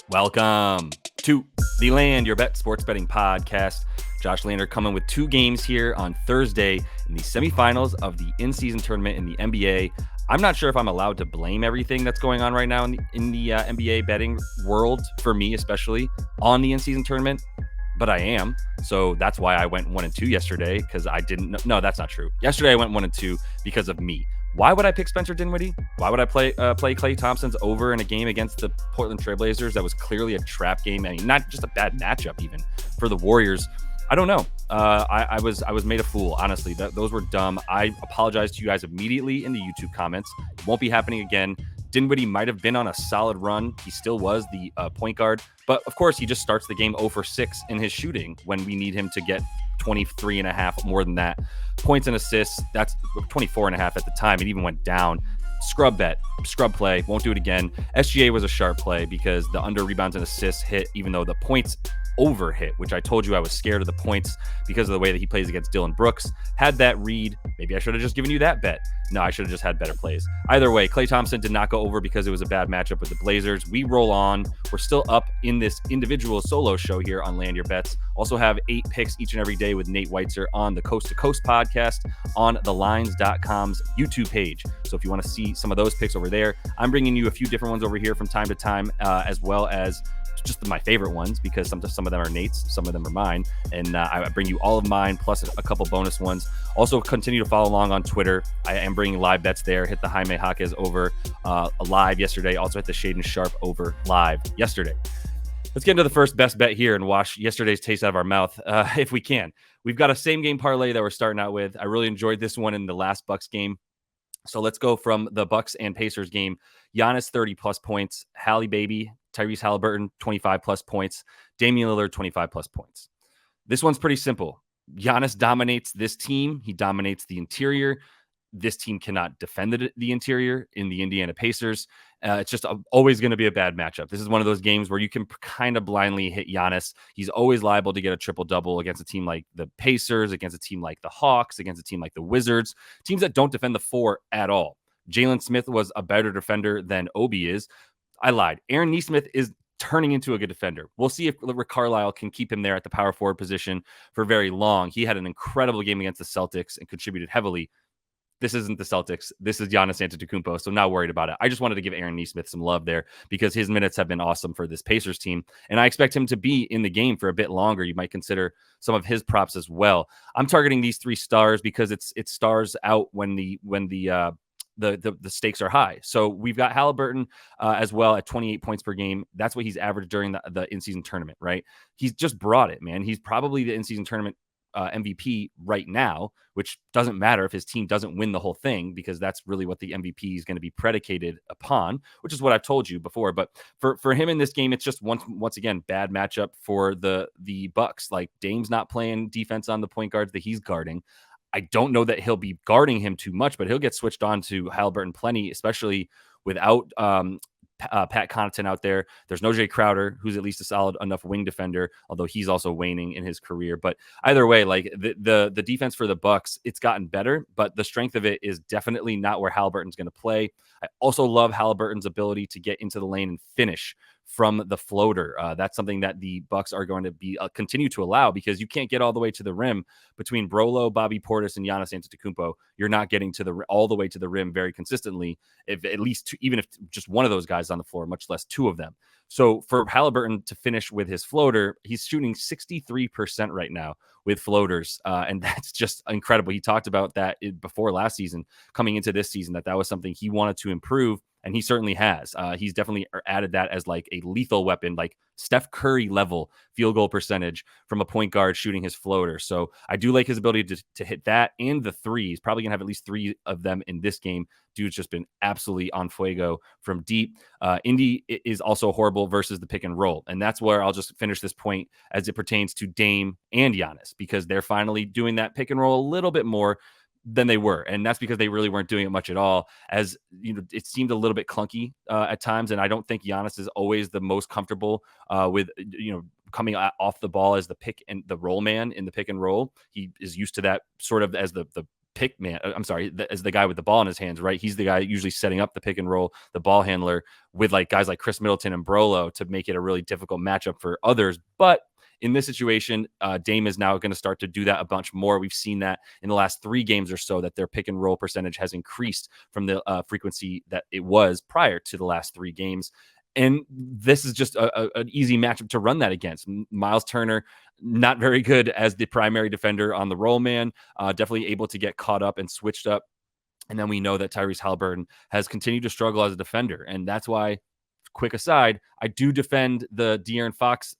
Welcome to the Land Your Bet Sports Betting Podcast. Josh Lander coming with two games here on Thursday in the semifinals of the in-season tournament in the NBA. I'm not sure if I'm allowed to blame everything that's going on right now in the NBA betting world, for me especially, on the in-season tournament, but I am. So that's why I went 1-2 yesterday, because I didn't know. No, that's not true. Yesterday I went 1-2 because of me. Why would I pick Spencer Dinwiddie? Why would I play Klay Thompson's over in a game against the Portland Trailblazers that was clearly a trap game? I mean, not just a bad matchup even for the Warriors. I don't know. I was made a fool, honestly. Those were dumb. I apologize to you guys immediately in the YouTube comments. It won't be happening again. Dinwiddie might have been on a solid run. He still was the point guard. But, of course, he just starts the game 0 for 6 in his shooting when we need him to get 23 and a half, more than that. Points and assists, that's 24 and a half at the time. It even went down. Scrub bet, scrub play, won't do it again. SGA was a sharp play because the under rebounds and assists hit, even though the points over hit, which I told you I was scared of the points because of the way that he plays against Dylan Brooks. Had that read, maybe I should have just given you that bet. No, I should have just had better plays. Either way, Klay Thompson did not go over because it was a bad matchup with the Blazers. We roll on. We're still up in this individual solo show here on Land Your Bets. Also have 8 picks each and every day with Nate Weitzer on the Coast to Coast podcast on thelines.com's YouTube page. So if you want to see some of those picks over there, I'm bringing you a few different ones over here from time to time, as well as just my favorite ones, because some of them are Nate's, some of them are mine, and I bring you all of mine plus a couple bonus ones. Also, continue to follow along on Twitter. I am bringing live bets there. Hit the Jaime Jaquez over live yesterday. Also hit the Shaden Sharp over live yesterday. Let's get into the first best bet here and wash yesterday's taste out of our mouth, if we can. We've got a same game parlay that we're starting out with. I really enjoyed this one in the last Bucks game. So let's go from the Bucks and Pacers game. Giannis 30 plus points. Halle Baby, Tyrese Halliburton 25 plus points. Damian Lillard 25 plus points. This one's pretty simple. Giannis dominates this team. He dominates the interior. This team cannot defend the interior in the Indiana Pacers. It's just always going to be a bad matchup. This is one of those games where you can kind of blindly hit Giannis. He's always liable to get a triple-double against a team like the Pacers, against a team like the Hawks, against a team like the Wizards, teams that don't defend the 4 at all. Jalen Smith was a better defender than Obi is. I lied. Aaron Nesmith is turning into a good defender. We'll see if Rick Carlisle can keep him there at the power forward position for very long. He had an incredible game against the Celtics and contributed heavily. This isn't the Celtics. This is Giannis Antetokounmpo, so not worried about it. I just wanted to give Aaron Nesmith some love there because his minutes have been awesome for this Pacers team, and I expect him to be in the game for a bit longer. You might consider some of his props as well. I'm targeting these 3 stars because it's stars out when the stakes are high. So we've got Halliburton as well at 28 points per game. That's what he's averaged during the in-season tournament, right? He's just brought it, man. He's probably the in-season tournament MVP right now, which doesn't matter if his team doesn't win the whole thing, because that's really what the MVP is going to be predicated upon, which is what I've told you before. But for him in this game, it's just once again bad matchup for the Bucks. Like, Dame's not playing defense on the point guards that he's guarding. I don't know that he'll be guarding him too much, but he'll get switched on to Halliburton plenty, especially without Pat Connaughton out there. There's no Jay Crowder, who's at least a solid enough wing defender, although he's also waning in his career. But either way, like the defense for the Bucks, it's gotten better, but the strength of it is definitely not where Halliburton's going to play. I also love Halliburton's ability to get into the lane and finish from the floater. That's something that the Bucks are going to be continue to allow, because you can't get all the way to the rim between Brolo, Bobby Portis, and Giannis Antetokounmpo. You're not getting to all the way to the rim very consistently, if at least even if just one of those guys on the floor, much less 2 of them. So for Halliburton to finish with his floater, he's shooting 63% right now with floaters, and that's just incredible. He talked about that before last season, coming into this season, that was something he wanted to improve. And he certainly has. He's definitely added that as like a lethal weapon, like Steph Curry level field goal percentage from a point guard shooting his floater. So I do like his ability to hit that and the threes. Probably going to have at least 3 of them in this game. Dude's just been absolutely on fuego from deep. Indy is also horrible versus the pick and roll. And that's where I'll just finish this point as it pertains to Dame and Giannis, because they're finally doing that pick and roll a little bit more than they were. And that's because they really weren't doing it much at all. As you know, it seemed a little bit clunky at times. And I don't think Giannis is always the most comfortable with, coming off the ball as the pick and the roll man in the pick and roll. He is used to that sort of as the pick man. I'm sorry, as the guy with the ball in his hands, right? He's the guy usually setting up the pick and roll, the ball handler with like guys like Chris Middleton and Brolo to make it a really difficult matchup for others. But in this situation, Dame is now going to start to do that a bunch more. We've seen that in the last 3 games or so that their pick and roll percentage has increased from the frequency that it was prior to the last 3 games. And this is just an easy matchup to run that against. Miles Turner, not very good as the primary defender on the roll man, definitely able to get caught up and switched up. And then we know that Tyrese Haliburton has continued to struggle as a defender. And that's why, quick aside, I do defend the De'Aaron Fox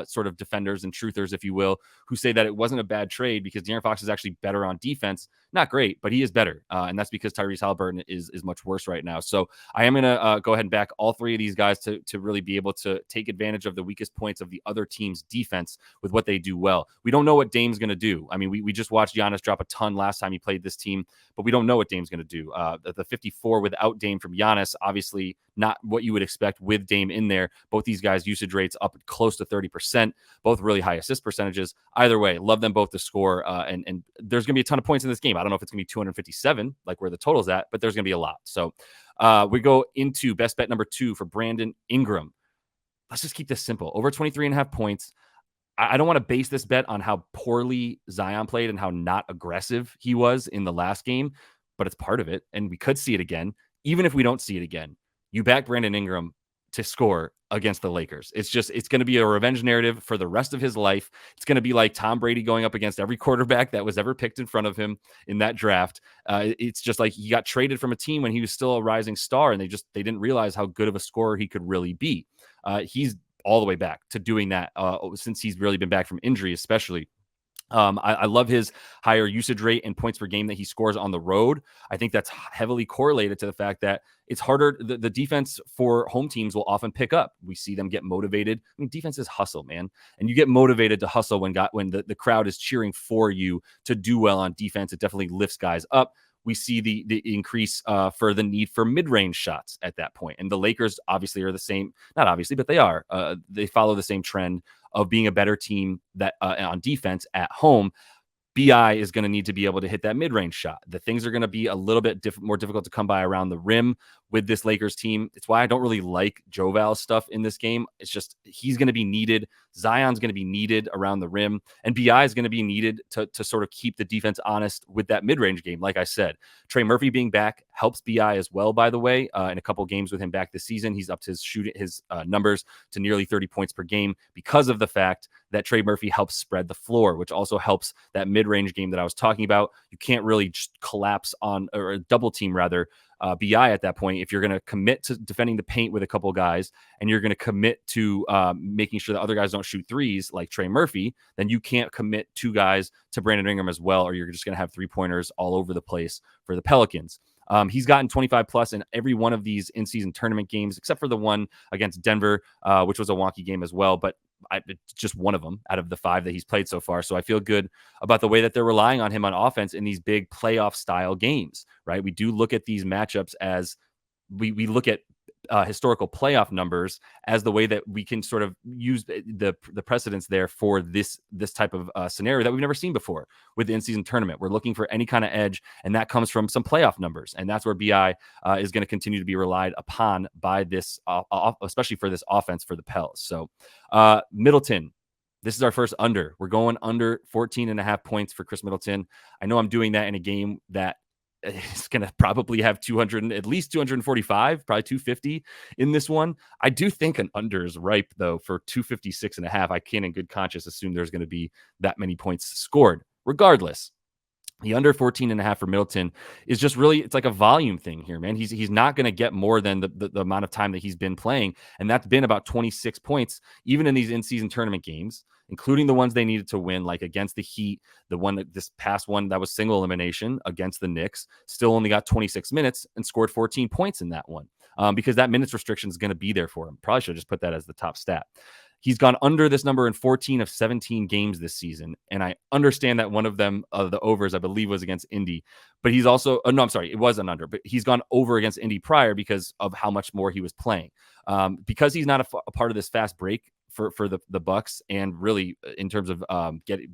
sort of defenders and truthers, if you will, who say that it wasn't a bad trade because De'Aaron Fox is actually better on defense. Not great, but he is better. And that's because Tyrese Haliburton is much worse right now. So I am going to go ahead and back all 3 of these guys to really be able to take advantage of the weakest points of the other team's defense with what they do well. We don't know what Dame's going to do. I mean, we just watched Giannis drop a ton last time he played this team, but we don't know what Dame's going to do. The 54 without Dame from Giannis, obviously not what you would expect with Dame in there. Both these guys' usage rates up close to 30%, both really high assist percentages. Either way, love them both to score. And there's going to be a ton of points in this game. I don't know if it's going to be 257, like where the total's at, but there's going to be a lot. So we go into best bet number 2 for Brandon Ingram. Let's just keep this simple. Over 23.5 points. I don't want to base this bet on how poorly Zion played and how not aggressive he was in the last game, but it's part of it. And we could see it again. Even if we don't see it again, you back Brandon Ingram to score against the Lakers. It's going to be a revenge narrative for the rest of his life. It's going to be like Tom Brady going up against every quarterback that was ever picked in front of him in that draft. It's just like he got traded from a team when he was still a rising star, and they didn't realize how good of a scorer he could really be. He's all the way back to doing that since he's really been back from injury, especially. I love his higher usage rate and points per game that he scores on the road. I think that's heavily correlated to the fact that it's harder. The defense for home teams will often pick up. We see them get motivated. I mean, defense is hustle, man. And you get motivated to hustle when the crowd is cheering for you to do well on defense. It definitely lifts guys up. We see the increase for the need for mid-range shots at that point. And the Lakers obviously are the same, not obviously, but they are. They follow the same trend of being a better team that on defense at home. BI is going to need to be able to hit that mid-range shot. The things are going to be a little bit more difficult to come by around the rim with this Lakers team. It's why I don't really like Joval's stuff in this game. It's just he's going to be needed. Zion's going to be needed around the rim, and BI is going to be needed to sort of keep the defense honest with that mid-range game. Like I said, Trey Murphy being back helps BI as well, by the way. In a couple games with him back this season, he's upped his numbers to nearly 30 points per game because of the fact that Trey Murphy helps spread the floor, which also helps that mid-range game that I was talking about. You can't really just collapse on, or double team rather, BI at that point. If you're going to commit to defending the paint with a couple guys and you're going to commit to making sure that other guys don't shoot threes like Trey Murphy, then you can't commit 2 guys to Brandon Ingram as well, or you're just going to have 3-pointers all over the place for the Pelicans. He's gotten 25 plus in every one of these in-season tournament games, except for the one against Denver, which was a wonky game as well. But just one of them out of the 5 that he's played so far. So I feel good about the way that they're relying on him on offense in these big playoff style games, right? We do look at these matchups as we look at historical playoff numbers as the way that we can sort of use the precedence there for this type of scenario that we've never seen before with the in-season tournament. We're looking for any kind of edge, and that comes from some playoff numbers, and that's where BI is going to continue to be relied upon by this, especially for this offense for the Pels. So Middleton, this is our first under. We're going under 14.5 points for Chris Middleton. I know I'm doing that in a game that is going to probably have at least 245, probably 250 in this one. I do think an under is ripe, though, for 256.5. I can't in good conscience assume there's going to be that many points scored. Regardless, the under 14.5 for Middleton is just really, it's like a volume thing here, man. He's not going to get more than the amount of time that he's been playing. And that's been about 26 points, even in these in-season tournament games, including the ones they needed to win, like against the Heat, this past one that was single elimination against the Knicks, still only got 26 minutes and scored 14 points in that one because that minutes restriction is going to be there for him. Probably should have just put that as the top stat. He's gone under this number in 14 of 17 games this season. And I understand that one of them, the overs, I believe, was against Indy. But he's also, it was an under. But he's gone over against Indy prior because of how much more he was playing. Because he's not a part of this fast break for the Bucks, and really in terms of getting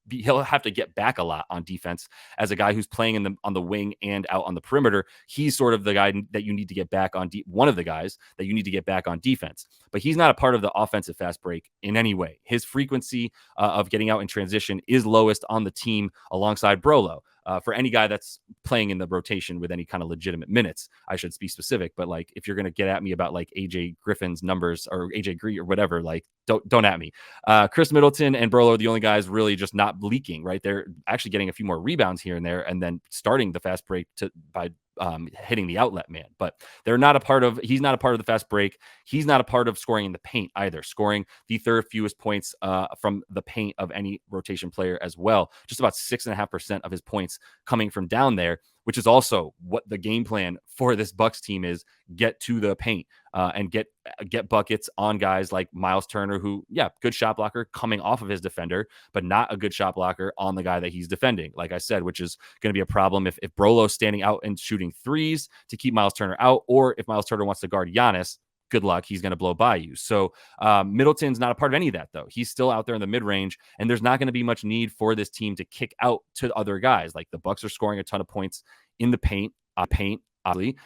he'll have to get back a lot on defense as a guy who's playing on the wing and out on the perimeter. He's sort of the guy that you need to get back on one of the guys that you need to get back on defense, but he's not a part of the offensive fast break in any way. His frequency of getting out in transition is lowest on the team alongside Brolo. For any guy that's playing in the rotation with any kind of legitimate minutes, I should be specific. But like, if you're going to get at me about like AJ Griffin's numbers or AJ Green or whatever, like don't at me. Chris Middleton and Brolo are the only guys really just not leaking, right? They're actually getting a few more rebounds here and there, and then starting the fast break by hitting the outlet man. But he's not a part of the fast break. He's not a part of scoring in the paint either, scoring the third fewest points from the paint of any rotation player as well. Just about 6.5% of his points coming from down there, which is also what the game plan for this Bucks team is: get to the paint and get buckets on guys like Miles Turner, who, good shot blocker coming off of his defender, but not a good shot blocker on the guy that he's defending, like I said, which is going to be a problem if Brolo's standing out and shooting threes to keep Miles Turner out, or if Miles Turner wants to guard Giannis. Good luck. He's going to blow by you. So Middleton's not a part of any of that, though. He's still out there in the mid-range, and there's not going to be much need for this team to kick out to other guys. Like, the Bucks are scoring a ton of points in the paint,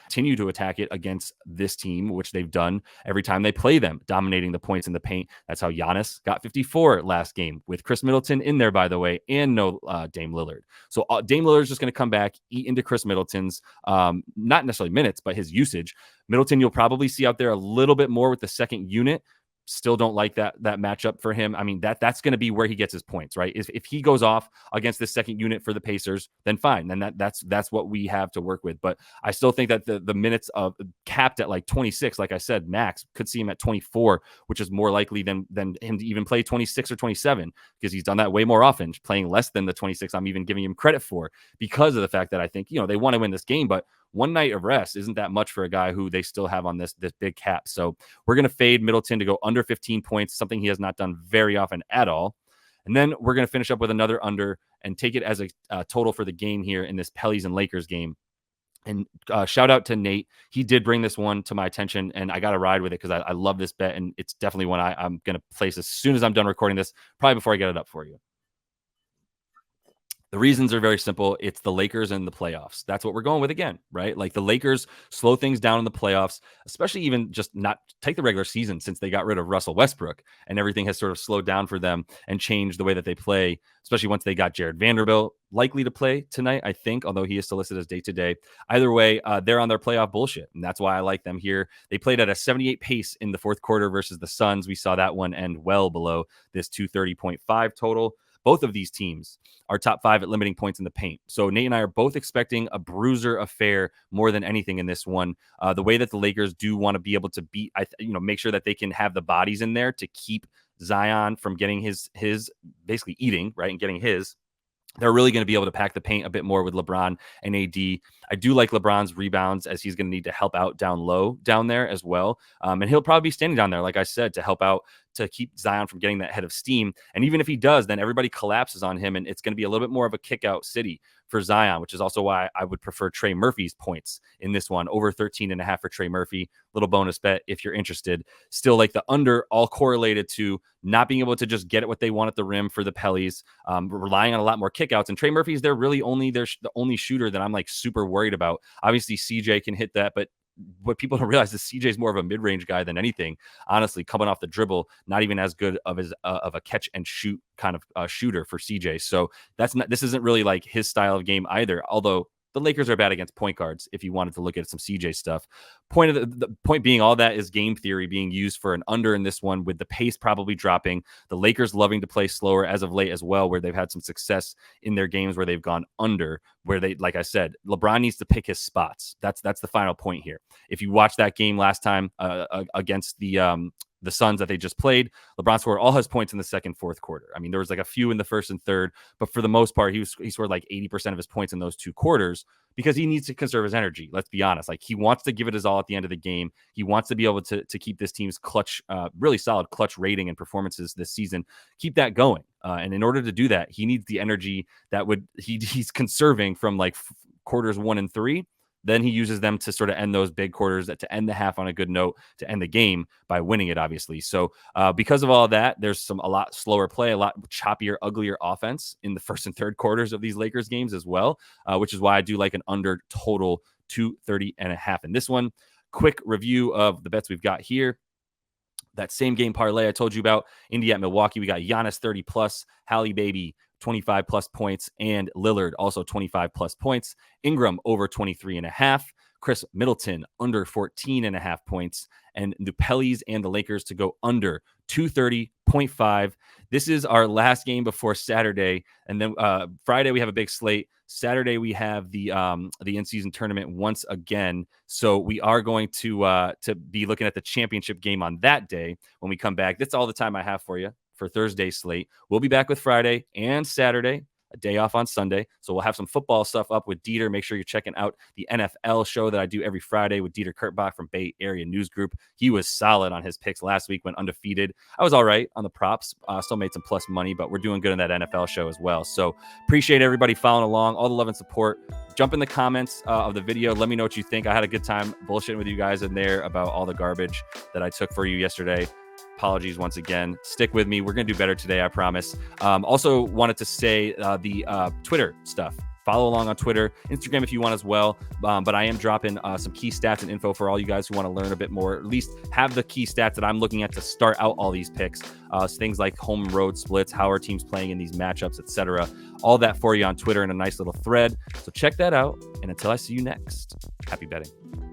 continue to attack it against this team, which they've done every time they play them, dominating the points in the paint. That's how Giannis got 54 last game, with Chris Middleton in there, by the way, and no Dame Lillard. So Dame Lillard's just going to come back, eat into Chris Middleton's, not necessarily minutes, but his usage. Middleton, you'll probably see out there a little bit more with the second unit. Still don't like that matchup for him. I mean, that's going to be where he gets his points, right? If he goes off against this second unit for the Pacers, then fine. Then that's what we have to work with. But I still think that the minutes of capped at like 26, like I said, max, could see him at 24, which is more likely than him to even play 26 or 27, because he's done that way more often, playing less than the 26 I'm even giving him credit for, because of the fact that I think, they want to win this game, but one night of rest isn't that much for a guy who they still have on this big cap. So we're going to fade Middleton to go under 15 points, something he has not done very often at all. And then we're going to finish up with another under and take it as a total for the game here in this Pelicans and Lakers game. And shout out to Nate. He did bring this one to my attention, and I got to ride with it because I love this bet, and it's definitely one I'm going to place as soon as I'm done recording this, probably before I get it up for you. The reasons are very simple. It's the Lakers and the playoffs. That's what we're going with again, right? Like, the Lakers slow things down in the playoffs, especially even just not take the regular season, since they got rid of Russell Westbrook and everything has sort of slowed down for them and changed the way that they play, especially once they got Jared Vanderbilt likely to play tonight, I think, although he is still listed as day-to-day. Either way, they're on their playoff bullshit, and that's why I like them here. They played at a 78 pace in the fourth quarter versus the Suns. We saw that one end well below this 230.5 total. Both of these teams are top 5 at limiting points in the paint. So Nate and I are both expecting a bruiser affair more than anything in this one. The way that the Lakers do want to be able to beat, make sure that they can have the bodies in there to keep Zion from getting his basically eating, right, and getting his. They're really going to be able to pack the paint a bit more with LeBron and AD. I do like LeBron's rebounds, as he's going to need to help out down low down there as well. And he'll probably be standing down there, like I said, to help out, to keep Zion from getting that head of steam. And even if he does, then everybody collapses on him, and it's going to be a little bit more of a kick out city for Zion, which is also why I would prefer Trey Murphy's points in this one, over 13.5 for Trey Murphy. Little bonus bet if you're interested. Still like the under, all correlated to not being able to just get at what they want at the rim for the Pellies, relying on a lot more kickouts. And Trey Murphy's the only shooter that I'm like super worried about. Obviously CJ can hit that, but what people don't realize is CJ is more of a mid-range guy than anything, honestly, coming off the dribble, not even as good of a catch and shoot kind of shooter for CJ. So this isn't really like his style of game either, although the Lakers are bad against point guards if you wanted to look at some CJ stuff. The point being, all that is game theory being used for an under in this one, with the pace probably dropping. The Lakers loving to play slower as of late as well, where they've had some success in their games where they've gone under, where they, like I said, LeBron needs to pick his spots. That's the final point here. If you watch that game last time against the Suns that they just played, LeBron scored all his points in the second, fourth quarter. I mean, there was like a few in the first and third, but for the most part, he scored like 80% of his points in those two quarters, because he needs to conserve his energy. Let's be honest. Like, he wants to give it his all at the end of the game. He wants to be able to keep this team's clutch, really solid clutch rating and performances this season, keep that going. And in order to do that, he needs the energy that he's conserving from like quarters 1 and 3 then he uses them to sort of end those big quarters, to end the half on a good note, to end the game by winning it, obviously. So because of all of that, there's a lot slower play, a lot choppier, uglier offense in the first and third quarters of these Lakers games as well, which is why I do like an under total 230.5 in this one. Quick review of the bets we've got here. That same game parlay I told you about, Indy at Milwaukee, we got Giannis 30 plus, Halle Baby 25 plus points, and Lillard also 25 plus points. Ingram over 23.5. Chris Middleton under 14.5 points, and the Pelicans and the Lakers to go under 230.5. This is our last game before Saturday, and then Friday we have a big slate. Saturday we have the in-season tournament once again, so we are going to be looking at the championship game on that day when we come back. That's all the time I have for you for Thursday's slate. We'll be back with Friday and Saturday, a day off on Sunday. So we'll have some football stuff up with Dieter. Make sure you're checking out the NFL show that I do every Friday with Dieter Kurtbach from Bay Area News Group. He was solid on his picks last week, went undefeated. I was all right on the props. Still made some plus money, but we're doing good in that NFL show as well. So appreciate everybody following along, all the love and support. Jump in the comments of the video. Let me know what you think. I had a good time bullshitting with you guys in there about all the garbage that I took for you yesterday. Apologies once again. Stick with me. We're going to do better today, I promise. Also wanted to say the Twitter stuff. Follow along on Twitter, Instagram if you want as well. But I am dropping some key stats and info for all you guys who want to learn a bit more, at least have the key stats that I'm looking at to start out all these picks. Things like home road splits, how our team's playing in these matchups, etc. All that for you on Twitter in a nice little thread. So check that out. And until I see you next, happy betting.